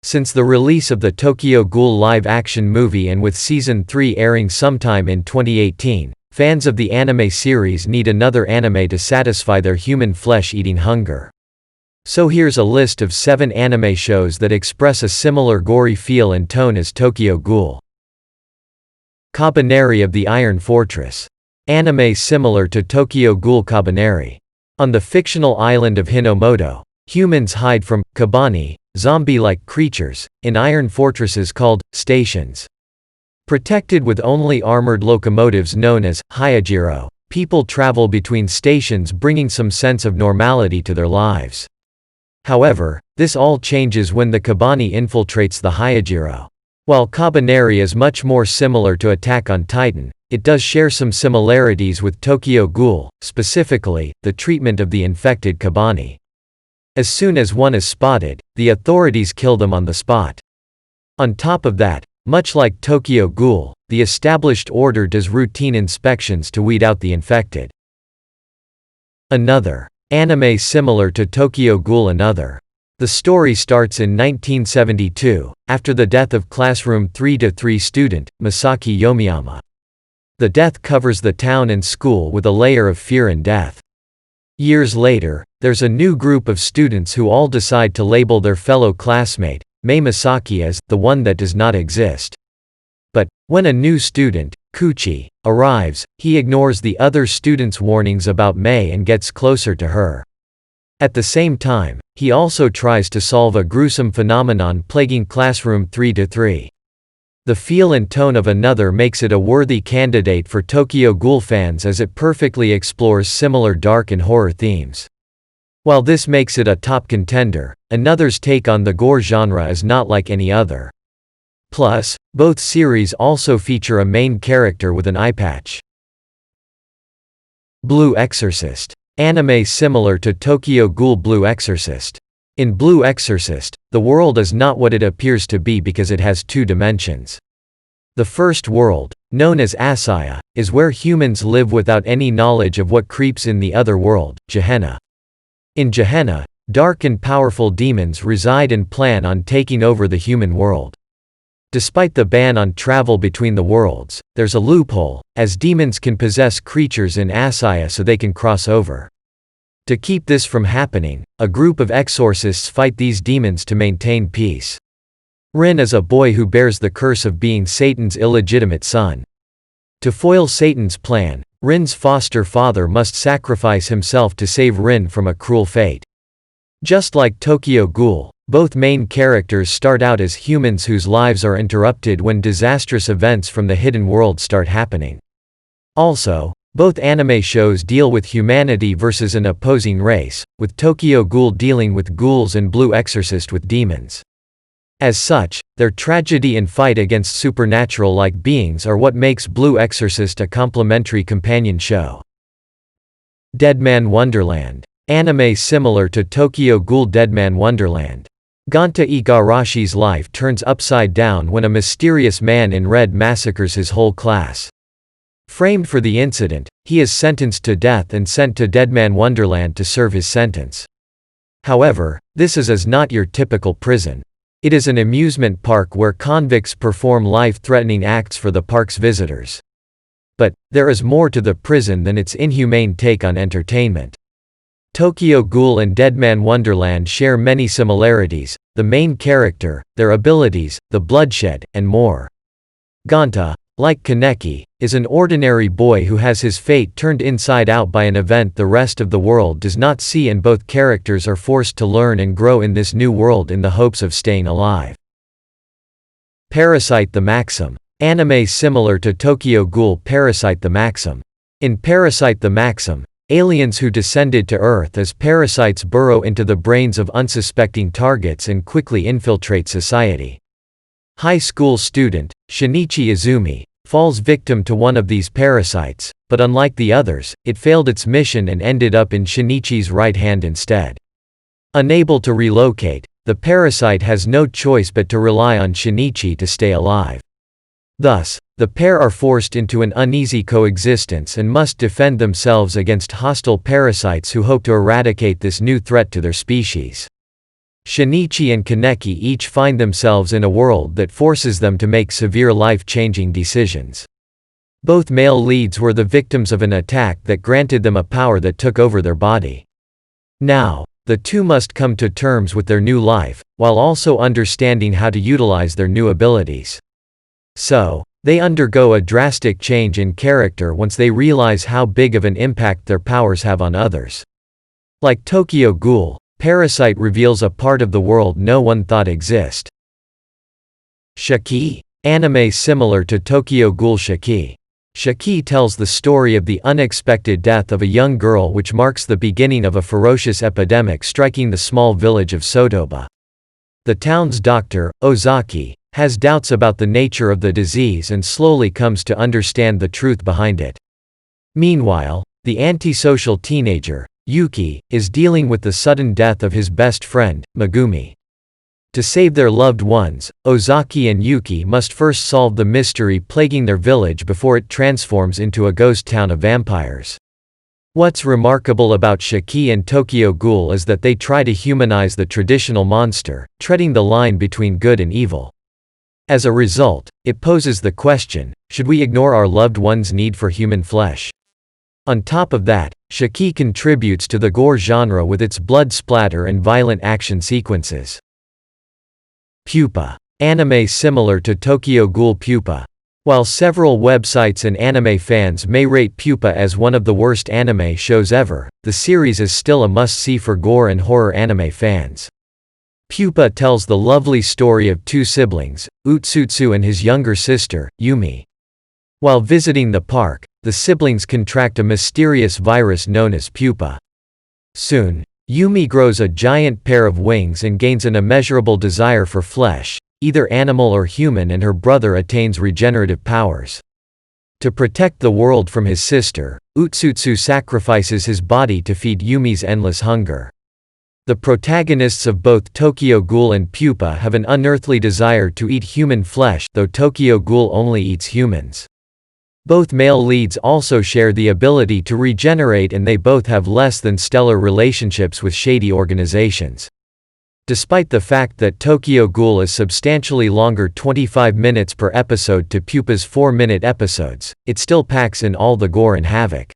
Since the release of the Tokyo Ghoul live-action movie and with Season 3 airing sometime in 2018, fans of the anime series need another anime to satisfy their human flesh-eating hunger. So here's a list of 7 anime shows that express a similar gory feel and tone as Tokyo Ghoul. Kabaneri of the Iron Fortress. Anime similar to Tokyo Ghoul. Kabaneri. On the fictional island of Hinomoto, humans hide from kabani, zombie-like creatures, in iron fortresses called stations. Protected with only armored locomotives known as hyajiro, people travel between stations bringing some sense of normality to their lives. However, this all changes when the kabani infiltrates the hyajiro. While Kabaneri is much more similar to Attack on Titan, it does share some similarities with Tokyo Ghoul, specifically, the treatment of the infected kabani. As soon as one is spotted, the authorities kill them on the spot. On top of that, much like Tokyo Ghoul, the established order does routine inspections to weed out the infected. Another anime similar to Tokyo Ghoul. Another. The story starts in 1972, after the death of Classroom 3-3 student, Masaki Yomiyama. The death covers the town and school with a layer of fear and death. Years later, there's a new group of students who all decide to label their fellow classmate, Mei Masaki, as the one that does not exist. But, when a new student, Kuchi, arrives, he ignores the other students' warnings about Mei and gets closer to her. At the same time, he also tries to solve a gruesome phenomenon plaguing Classroom 3-3. The feel and tone of Another makes it a worthy candidate for Tokyo Ghoul fans as it perfectly explores similar dark and horror themes. While this makes it a top contender, Another's take on the gore genre is not like any other. Plus, both series also feature a main character with an eye patch. Blue Exorcist. Anime similar to Tokyo Ghoul. Blue Exorcist. In Blue Exorcist, the world is not what it appears to be because it has 2 dimensions. The first world, known as Asaya, is where humans live without any knowledge of what creeps in the other world, Gehenna. In Gehenna, dark and powerful demons reside and plan on taking over the human world. Despite the ban on travel between the worlds, there's a loophole, as demons can possess creatures in Asaya so they can cross over. To keep this from happening, a group of exorcists fight these demons to maintain peace. Rin is a boy who bears the curse of being Satan's illegitimate son. To foil Satan's plan, Rin's foster father must sacrifice himself to save Rin from a cruel fate. Just like Tokyo Ghoul, both main characters start out as humans whose lives are interrupted when disastrous events from the hidden world start happening. Also, both anime shows deal with humanity versus an opposing race, with Tokyo Ghoul dealing with ghouls and Blue Exorcist with demons. As such, their tragedy and fight against supernatural-like beings are what makes Blue Exorcist a complementary companion show. Deadman Wonderland. Anime similar to Tokyo Ghoul. Deadman Wonderland. Gonta Igarashi's life turns upside down when a mysterious man in red massacres his whole class. Framed for the incident, he is sentenced to death and sent to Deadman Wonderland to serve his sentence. However, this is not your typical prison. It is an amusement park where convicts perform life-threatening acts for the park's visitors. But, there is more to the prison than its inhumane take on entertainment. Tokyo Ghoul and Deadman Wonderland share many similarities: the main character, their abilities, the bloodshed, and more. Gonta, like Kaneki, is an ordinary boy who has his fate turned inside out by an event the rest of the world does not see, and both characters are forced to learn and grow in this new world in the hopes of staying alive. Parasite the Maxim. Anime similar to Tokyo Ghoul. Parasite the Maxim. In Parasite the Maxim, aliens who descended to Earth as parasites burrow into the brains of unsuspecting targets and quickly infiltrate society. High school student, Shinichi Izumi, falls victim to one of these parasites, but unlike the others, it failed its mission and ended up in Shinichi's right hand instead. Unable to relocate, the parasite has no choice but to rely on Shinichi to stay alive. Thus, the pair are forced into an uneasy coexistence and must defend themselves against hostile parasites who hope to eradicate this new threat to their species. Shinichi and Kaneki each find themselves in a world that forces them to make severe life-changing decisions. Both male leads were the victims of an attack that granted them a power that took over their body. Now, the two must come to terms with their new life, while also understanding how to utilize their new abilities. So, they undergo a drastic change in character once they realize how big of an impact their powers have on others. Like Tokyo Ghoul, Parasite reveals a part of the world no one thought exist. Shiki. Anime similar to Tokyo Ghoul. Shiki. Shiki tells the story of the unexpected death of a young girl, which marks the beginning of a ferocious epidemic striking the small village of Sotoba. The town's doctor, Ozaki, has doubts about the nature of the disease and slowly comes to understand the truth behind it. Meanwhile, the antisocial teenager, Yuki, is dealing with the sudden death of his best friend, Megumi. To save their loved ones, Ozaki and Yuki must first solve the mystery plaguing their village before it transforms into a ghost town of vampires. What's remarkable about Shiki and Tokyo Ghoul is that they try to humanize the traditional monster, treading the line between good and evil. As a result, it poses the question, should we ignore our loved ones' need for human flesh? On top of that, Shiki contributes to the gore genre with its blood splatter and violent action sequences. Pupa. Anime similar to Tokyo Ghoul. Pupa. While several websites and anime fans may rate Pupa as one of the worst anime shows ever, the series is still a must-see for gore and horror anime fans. Pupa tells the lovely story of two siblings, Utsutsu and his younger sister, Yumi. While visiting the park, the siblings contract a mysterious virus known as Pupa. Soon, Yumi grows a giant pair of wings and gains an immeasurable desire for flesh, either animal or human, and her brother attains regenerative powers. To protect the world from his sister, Utsutsu sacrifices his body to feed Yumi's endless hunger. The protagonists of both Tokyo Ghoul and Pupa have an unearthly desire to eat human flesh, though Tokyo Ghoul only eats humans. Both male leads also share the ability to regenerate, and they both have less than stellar relationships with shady organizations. Despite the fact that Tokyo Ghoul is substantially longer, 25 minutes per episode to Pupa's 4-minute episodes, it still packs in all the gore and havoc.